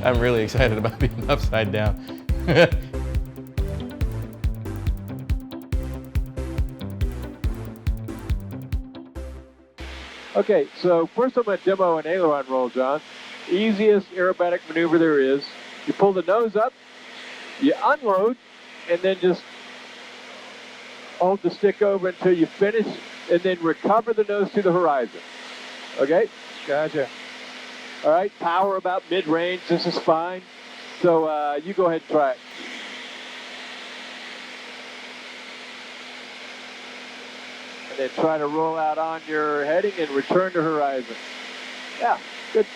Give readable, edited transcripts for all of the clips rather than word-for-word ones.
I'm really excited about being upside down. Okay, so first I'm going to demo an aileron roll, John. Easiest aerobatic maneuver there is. You pull the nose up, you unload, and then just hold the stick over until you finish, and then recover the nose to the horizon. Okay? Gotcha. All right, power about mid-range. This is fine. So you go ahead and try it. And then try to roll out on your heading and return to horizon. Yeah, good.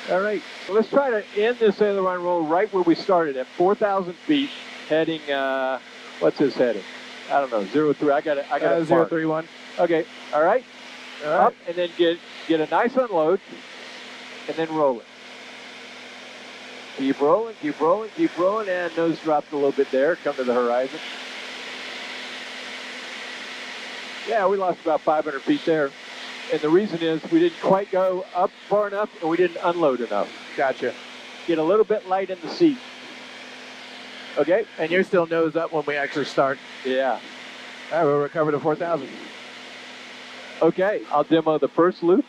All right, so let's try to end this aileron roll right where we started at 4,000 feet, heading, what's this heading? I don't know, 03. I got it. 031. Okay, all right. Up and then get a nice unload and then roll it. Keep rolling, keep rolling, keep rolling, and nose dropped a little bit there. Come to the horizon. Yeah, we lost about 500 feet there. And the reason is we didn't quite go up far enough and we didn't unload enough. Gotcha. Get a little bit light in the seat. Okay? And you're still nose up when we actually start. Yeah. All right, we'll recover to 4,000. Okay, I'll demo the first loop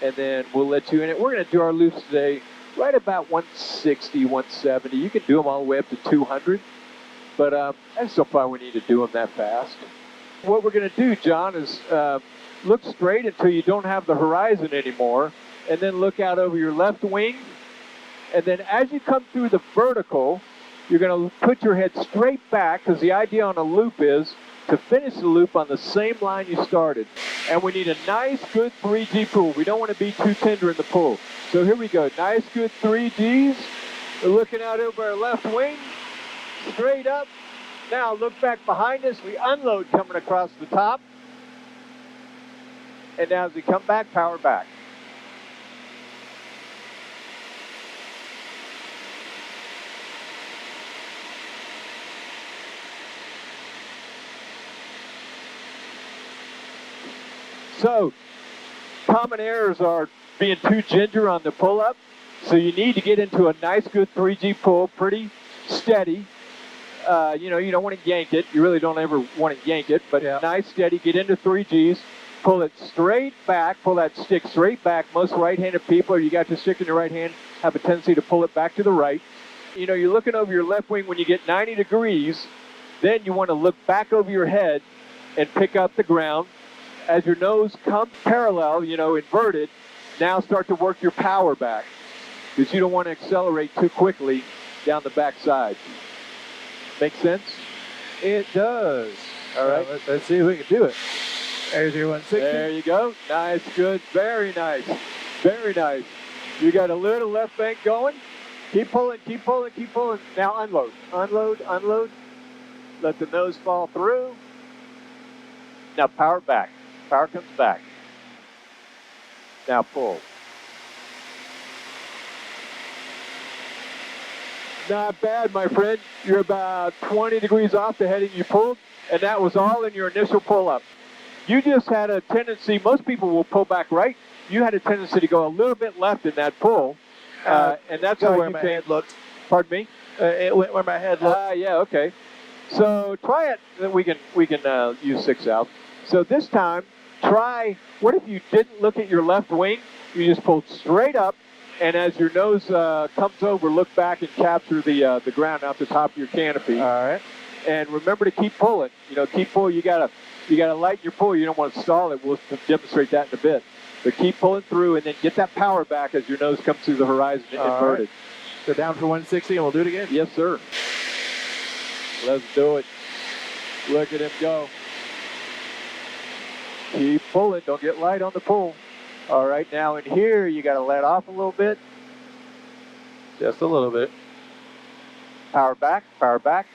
and then we'll let you in it. We're going to do our loops today right about 160, 170. You can do them all the way up to 200, but I just don't find we need to do them that fast. What we're going to do, John, is look straight until you don't have the horizon anymore, and then look out over your left wing. And then as you come through the vertical, you're going to put your head straight back, because the idea on a loop is to finish the loop on the same line you started. And we need a nice, good 3G pull. We don't want to be too tender in the pull. So here we go. Nice, good 3Gs. We're looking out over our left wing, straight up. Now look back behind us. We unload coming across the top. And now as we come back, power back. So, common errors are being too ginger on the pull-up. So you need to get into a nice, good 3G pull, pretty steady. You know, you don't want to yank it. You really don't ever want to yank it, but nice, steady, get into 3Gs, pull it straight back, pull that stick straight back. Most right-handed people, or you got your stick in your right hand, have a tendency to pull it back to the right. You know, you're looking over your left wing when you get 90 degrees, then you want to look back over your head and pick up the ground. As your nose comes parallel, you know, inverted, now start to work your power back, because you don't want to accelerate too quickly down the back side. Make sense? It does. All right. Let's see if we can do it. There's your 160. There you go. Nice, good, very nice. Very nice. You got a little left bank going. Keep pulling, keep pulling, keep pulling. Now unload. Unload, unload. Let the nose fall through. Now power back. Power comes back. Now pull. Not bad, my friend. You're about 20 degrees off the heading you pulled, and that was all in your initial pull-up. You just had a tendency, most people will pull back right. You had a tendency to go a little bit left in that pull, and that's where my head looked. Pardon me? It went where my head looked. Yeah, okay. So try it, then we can use 6 out. So this time, try, what if you didn't look at your left wing? You just pulled straight up, and as your nose comes over, look back and capture the ground out the top of your canopy. All right. And remember to keep pulling. You know, keep pulling. You gotta lighten your pull. You don't want to stall it. We'll demonstrate that in a bit. But keep pulling through, and then get that power back as your nose comes through the horizon inverted. Right. So down for 160, and we'll do it again. Yes, sir. Let's do it. Look at him go. Keep pulling. Don't get light on the pull. All right, now in here, you got to let off a little bit. Just a little bit. Power back, power back.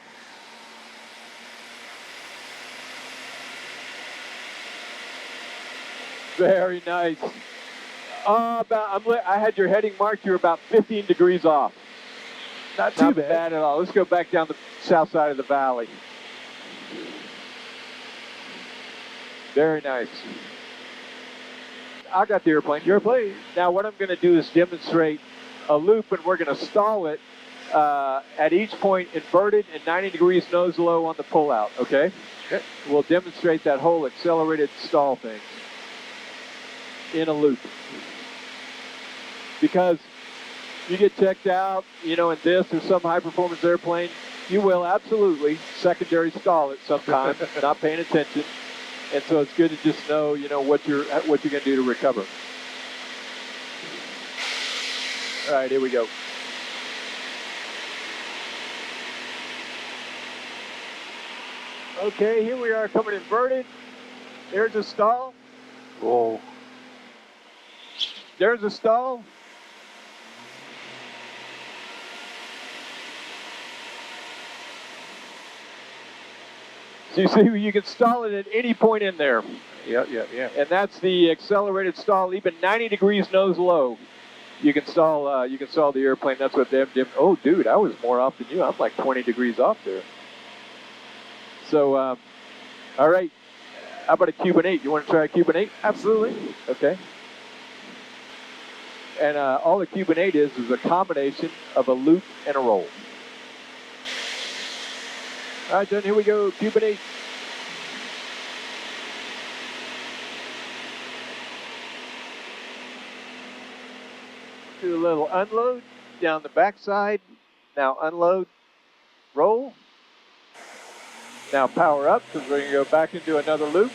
Very nice. I had your heading marked. You're about 15 degrees off. Not too Not bad at all. Let's go back down the south side of the valley. Very nice. I got the airplane. Your plane. Now what I'm going to do is demonstrate a loop, and we're going to stall it at each point inverted and 90 degrees nose low on the pullout, okay? Okay. We'll demonstrate that whole accelerated stall thing in a loop. Because you get checked out, you know, in this or some high-performance airplane, you will absolutely secondary stall it sometime, not paying attention. And so it's good to just know, you know, what you're going to do to recover. All right, here we go. Okay, here we are coming inverted. There's a stall. Whoa. There's a stall. So you see, you can stall it at any point in there. Yeah. And that's the accelerated stall, even 90 degrees nose low. You can stall the airplane. That's what them. Oh, dude, I was more off than you. I'm like 20 degrees off there. So, all right. How about a Cuban 8? You want to try a Cuban 8? Absolutely. Okay. And all the Cuban 8 is a combination of a loop and a roll. All right, then here we go, Cuban 8. Do a little unload down the backside. Now unload, roll. Now power up, because we're going to go back into another loop.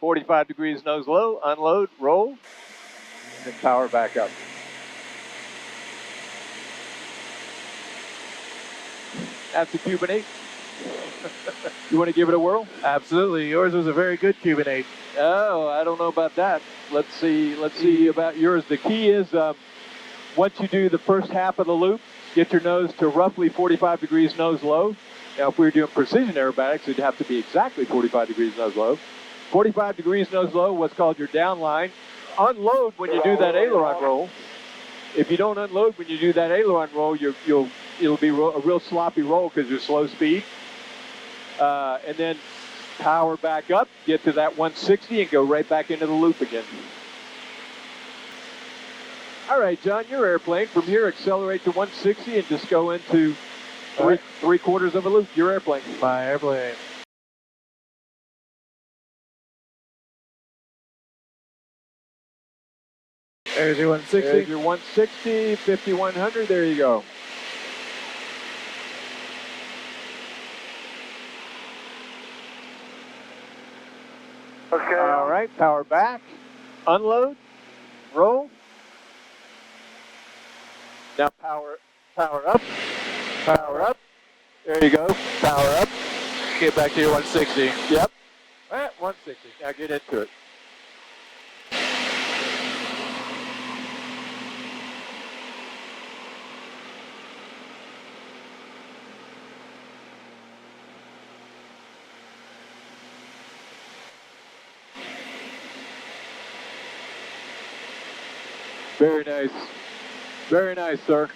.45 degrees nose low, unload, roll, and then power back up. That's the Cuban 8. You want to give it a whirl? Absolutely. Yours was a very good Cuban 8. Oh, I don't know about that. Let's see about yours. The key is once you do the first half of the loop, get your nose to roughly 45 degrees nose low. Now, if we were doing precision aerobatics, it'd have to be exactly 45 degrees nose low. 45 degrees nose low, what's called your down line. Unload when you do that aileron roll. If you don't unload when you do that aileron roll, it'll be a real sloppy roll because you're slow speed. And then power back up, get to that 160 and go right back into the loop again. All right, John, your airplane. From here, accelerate to 160 and just go into three quarters of a loop. Your airplane. My airplane. There's your 160. There's your 160, 5100. There you go. Okay. All right, power back, unload, roll. Now power up, power up. There you go, power up. Get back to your 160. Yep. 160. Now get into it. Very nice. Very nice, sir.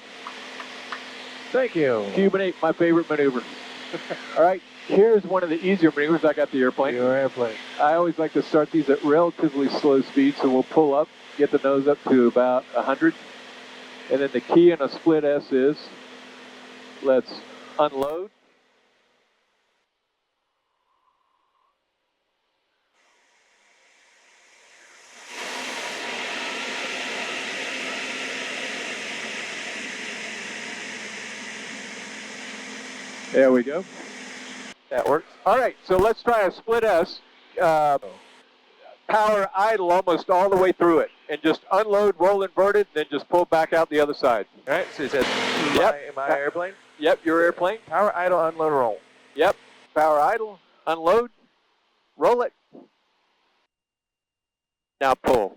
Thank you. Cuban 8, my favorite maneuver. All right, here's one of the easier maneuvers. I got the airplane. Your airplane. I always like to start these at relatively slow speed, so we'll pull up, get the nose up to about 100. And then the key in a split S is, let's unload. There we go. That works. All right, so let's try a split S. Power idle almost all the way through it. And just unload, roll inverted, then just pull back out the other side. All right, so it says my airplane. Yep, your airplane. Power idle, unload, roll. Yep, power idle, unload, roll it. Now pull.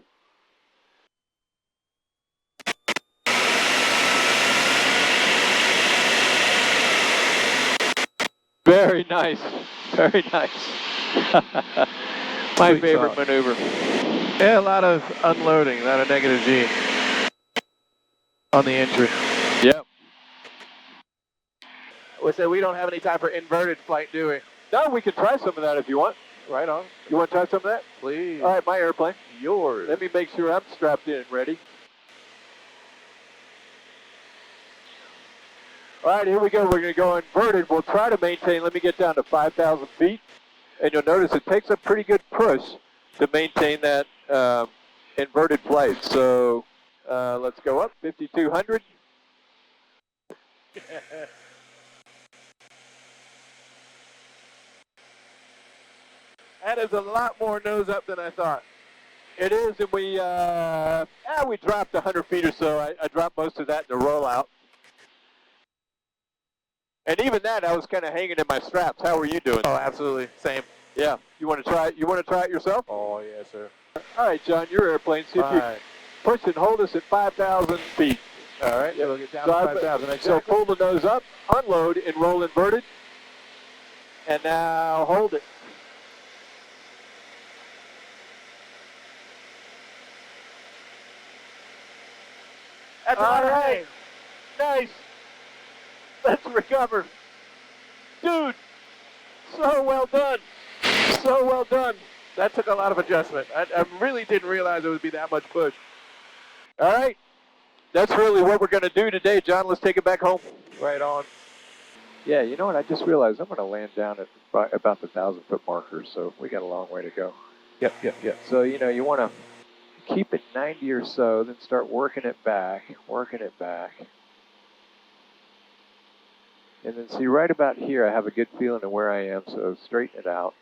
Very nice. Very nice. My Sweet favorite sauce. maneuver. Yeah, a lot of unloading, a lot of negative G on the entry. Yep. We don't have any time for inverted flight, do we? No, we can try some of that if you want. Right on. You want to try some of that? Please. All right, my airplane. Yours. Let me make sure I'm strapped in and ready. All right, here we go. We're going to go inverted. We'll try to maintain, let me get down to 5,000 feet. And you'll notice it takes a pretty good push to maintain that inverted flight. So let's go up, 5,200. That is a lot more nose up than I thought. It is, and we dropped 100 feet or so. I dropped most of that in the rollout. And even that, I was kind of hanging in my straps. How are you doing? Oh, absolutely. Same. Yeah. You want to try it? You want to try it yourself? Oh, yes, sir. All right, John, your airplane. See if you push and hold us at 5,000 feet. All right, Yep. we'll get down So to 5,000. So Exactly. pull the nose up, unload, and roll inverted. And now hold it. That's All right. Nice. Let's recover. Dude, so well done. So well done. That took a lot of adjustment. I really didn't realize it would be that much push. All right. That's really what we're going to do today, John. Let's take it back home. Right on. Yeah, you know what? I just realized I'm going to land down at about the 1,000-foot marker, so we got a long way to go. Yep. So, you want to keep it 90 or so, then start working it back. And then see, right about here, I have a good feeling of where I am, so straighten it out.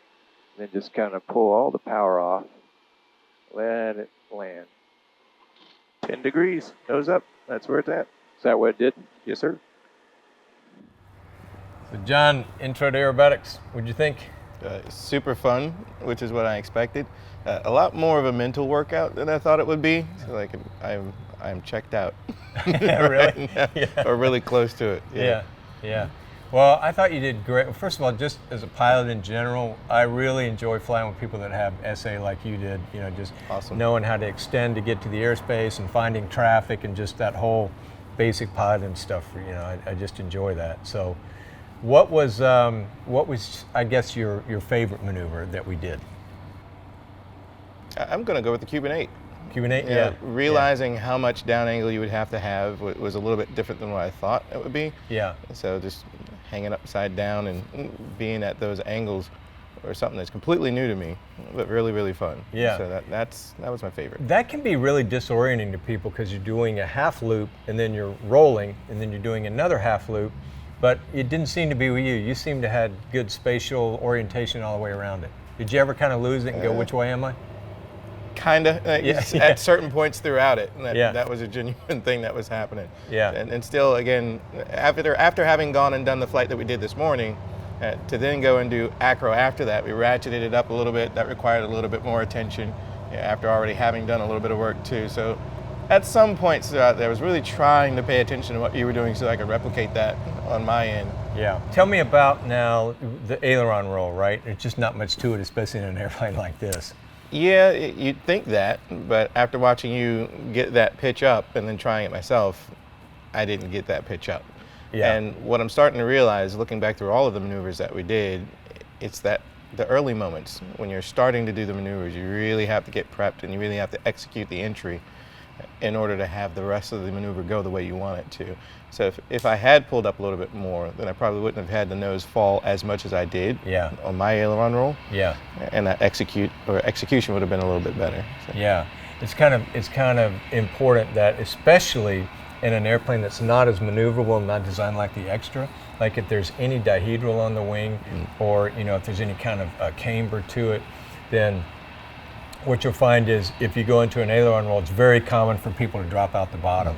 And then just kind of pull all the power off. Let it land. 10 degrees. Nose up. That's where it's at. Is that what it did? Yes, sir. So John, intro to aerobatics, what'd you think? Super fun, which is what I expected. A lot more of a mental workout than I thought it would be. So like I'm checked out. Really? Yeah. Or really close to it. Yeah. Well, I thought you did great. First of all, just as a pilot in general, I really enjoy flying with people that have SA like you did. Just Awesome. knowing how to extend to get to the airspace and finding traffic and just that whole basic piloting stuff. I just enjoy that. So, what was I guess your favorite maneuver that we did? I'm going to go with the Cuban 8. Cuban 8, yeah. Realizing how much down angle you would have to have was a little bit different than what I thought it would be. Yeah. So just hanging upside down and being at those angles or something that's completely new to me, but really, really fun. Yeah. So that was my favorite. That can be really disorienting to people because you're doing a half loop and then you're rolling and then you're doing another half loop, but it didn't seem to be with you. You seemed to have good spatial orientation all the way around it. Did you ever kind of lose it and go, which way am I? Kind of, at certain points throughout it. That was a genuine thing that was happening. Yeah. And still, again, after having gone and done the flight that we did this morning, to then go and do acro after that, we ratcheted it up a little bit. That required a little bit more attention after already having done a little bit of work too. So at some points throughout there, I was really trying to pay attention to what you were doing so I could replicate that on my end. Yeah. Tell me about now the aileron roll, right? There's just not much to it, especially in an airplane like this. Yeah, you'd think that, but after watching you get that pitch up and then trying it myself, I didn't get that pitch up. Yeah. And what I'm starting to realize, looking back through all of the maneuvers that we did, it's that the early moments when you're starting to do the maneuvers, you really have to get prepped and you really have to execute the entry in order to have the rest of the maneuver go the way you want it to. So if I had pulled up a little bit more, then I probably wouldn't have had the nose fall as much as I did on my aileron roll. Yeah. And that execution would have been a little bit better. So. Yeah. It's kind of important that, especially in an airplane that's not as maneuverable and not designed like the extra, like if there's any dihedral on the wing or if there's any kind of camber to it, then what you'll find is if you go into an aileron roll, it's very common for people to drop out the bottom.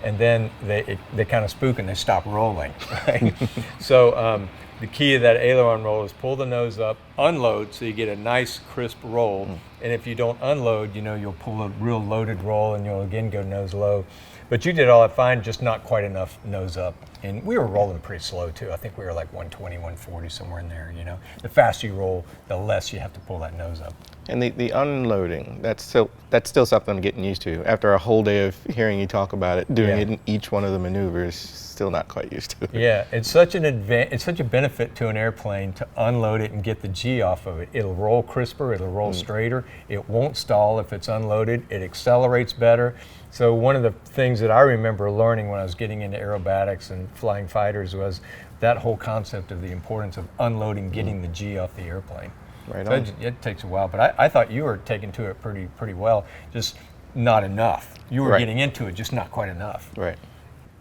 And then they kind of spook and they stop rolling. Right? So the key to that aileron roll is pull the nose up, unload so you get a nice crisp roll. And if you don't unload, you'll pull a real loaded roll and you'll again go nose low. But you did all that fine, just not quite enough nose up. And we were rolling pretty slow too. I think we were like 120, 140, somewhere in there. The faster you roll, the less you have to pull that nose up. And the unloading, that's still something I'm getting used to. After a whole day of hearing you talk about it, doing it in each one of the maneuvers, still not quite used to it. Yeah, it's such a benefit to an airplane to unload it and get the G off of it. It'll roll crisper, it'll roll straighter, it won't stall if it's unloaded, it accelerates better. So one of the things that I remember learning when I was getting into aerobatics and flying fighters was that whole concept of the importance of unloading, getting the G off the airplane. Right So on. it takes a while, but I thought you were taking to it pretty well, just not enough. You were Right. getting into it, just not quite enough. Right.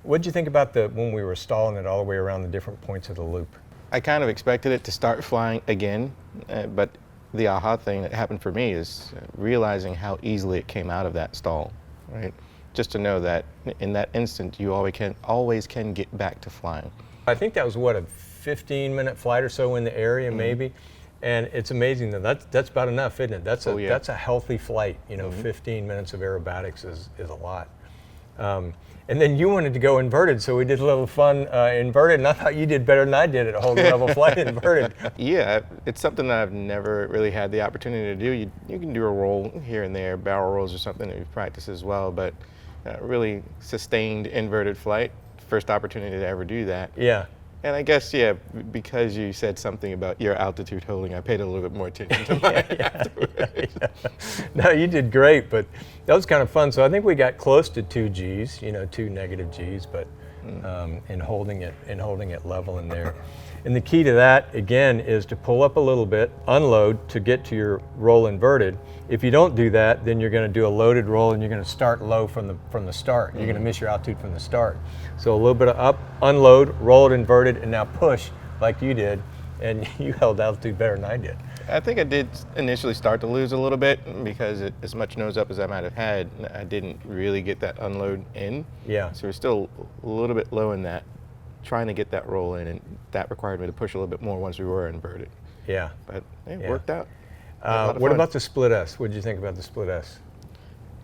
What did you think about when we were stalling it all the way around the different points of the loop? I kind of expected it to start flying again, but the aha thing that happened for me is realizing how easily it came out of that stall, right? Just to know that in that instant, you always can get back to flying. I think that was, what, a 15-minute flight or so in the area, maybe? And it's amazing that's about enough, isn't it? That's a healthy flight. 15 minutes of aerobatics is a lot. And then you wanted to go inverted, so we did a little fun inverted, and I thought you did better than I did at holding level flight inverted. Yeah, it's something that I've never really had the opportunity to do. You can do a roll here and there, barrel rolls or something that you've practiced as well, but really sustained inverted flight, first opportunity to ever do that. Yeah. And I guess, because you said something about your altitude holding, I paid a little bit more attention to mine afterwards. No, you did great, but that was kind of fun. So I think we got close to 2 Gs, 2 negative Gs, but in holding it level in there. And the key to that, again, is to pull up a little bit, unload to get to your roll inverted. If you don't do that, then you're going to do a loaded roll and you're going to start low from the start. You're going to miss your altitude from the start. So a little bit of up, unload, roll it inverted, and now push like you did, and you held altitude better than I did. I think I did initially start to lose a little bit because as much nose up as I might have had, I didn't really get that unload in. Yeah. So we're still a little bit low in that, trying to get that roll in, and that required me to push a little bit more once we were inverted. Yeah. But it worked out. What about the split S? What did you think about the split S?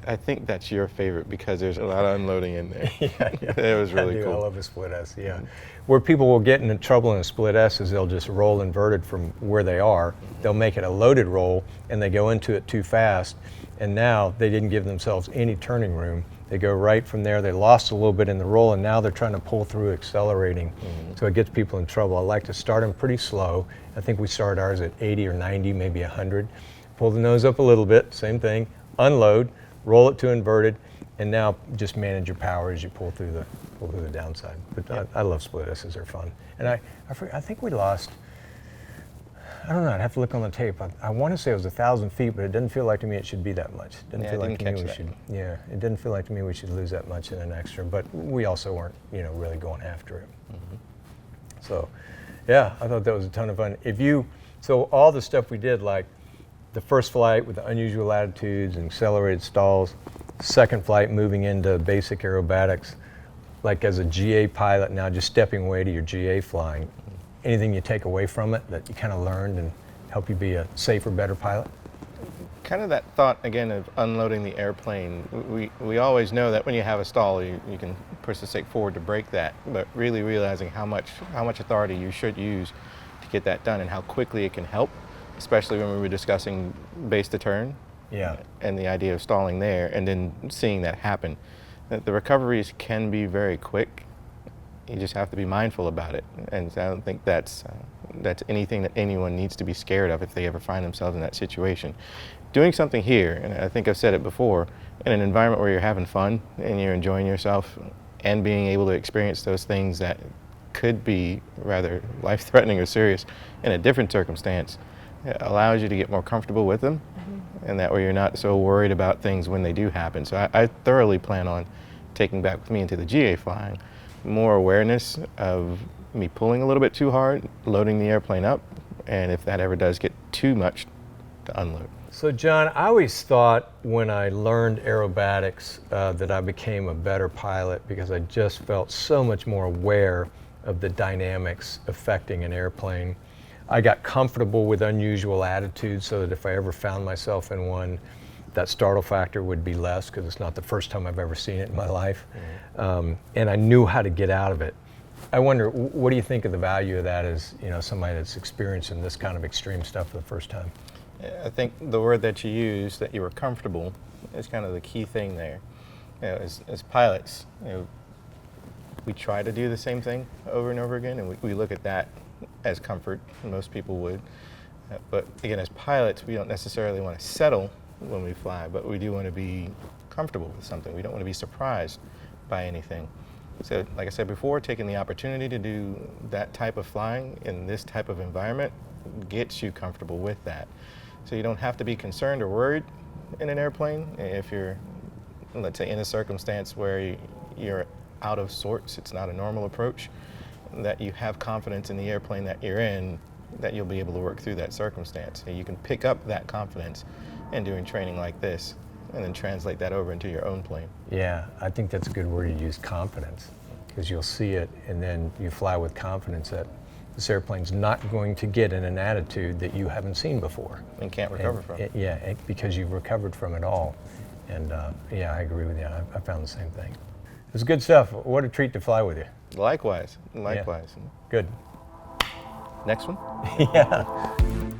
I think that's your favorite because there's a lot of unloading in there. Yeah. It was really cool. I love a split S, yeah. Where people will get into trouble in a split S is they'll just roll inverted from where they are. They'll make it a loaded roll and they go into it too fast, and now they didn't give themselves any turning room. They go right from there. They lost a little bit in the roll, and now they're trying to pull through accelerating. So it gets people in trouble. I like to start them pretty slow. I think we started ours at 80 or 90, maybe 100. Pull the nose up a little bit, same thing. Unload, roll it to inverted, and now just manage your power as you pull through the downside. But I love split S's, they're fun. And I think we lost, I don't know, I'd have to look on the tape. I want to say it was 1,000 feet, but it doesn't feel like to me it should be that much. It didn't feel like to me we should. Yeah, it didn't feel like to me we should lose that much in an extra. But we also weren't, really going after it. So, yeah, I thought that was a ton of fun. So all the stuff we did, like the first flight with the unusual attitudes and accelerated stalls, second flight moving into basic aerobatics, like as a GA pilot now, just stepping away to your GA flying. Anything you take away from it that you kind of learned and help you be a safer, better pilot? Kind of that thought, again, of unloading the airplane. We always know that when you have a stall, you can push the stick forward to break that, but really realizing how much authority you should use to get that done and how quickly it can help, especially when we were discussing base to turn. Yeah. And the idea of stalling there and then seeing that happen. The recoveries can be very quick. You just have to be mindful about it. And I don't think that's anything that anyone needs to be scared of if they ever find themselves in that situation. Doing something here, and I think I've said it before, in an environment where you're having fun and you're enjoying yourself and being able to experience those things that could be rather life-threatening or serious in a different circumstance, it allows you to get more comfortable with them, and that way you're not so worried about things when they do happen. So I thoroughly plan on taking back with me into the GA flying more awareness of me pulling a little bit too hard, loading the airplane up, and if that ever does get too much, to unload. So John, I always thought when I learned aerobatics that I became a better pilot because I just felt so much more aware of the dynamics affecting an airplane. I got comfortable with unusual attitudes so that if I ever found myself in one, that startle factor would be less because it's not the first time I've ever seen it in my life. And I knew how to get out of it. I wonder, what do you think of the value of that as somebody that's experiencing this kind of extreme stuff for the first time? I think the word that you used, that you were comfortable, is kind of the key thing there. You know, as pilots, you know, we try to do the same thing over and over again, and we look at that as comfort. Most people would. But again, as pilots, we don't necessarily want to settle when we fly, but we do want to be comfortable with something. We don't want to be surprised by anything. So, like I said before, taking the opportunity to do that type of flying in this type of environment gets you comfortable with that. So you don't have to be concerned or worried in an airplane if you're, let's say, in a circumstance where you're out of sorts, it's not a normal approach, that you have confidence in the airplane that you're in, that you'll be able to work through that circumstance. And you can pick up that confidence in doing training like this and then translate that over into your own plane. Yeah, I think that's a good word to use, confidence, because you'll see it and then you fly with confidence that this airplane's not going to get in an attitude that you haven't seen before. And can't recover from. Because you've recovered from it all. And yeah, I agree with you. I found the same thing. It was good stuff. What a treat to fly with you. Likewise, likewise. Yeah. Good. Next one? Yeah.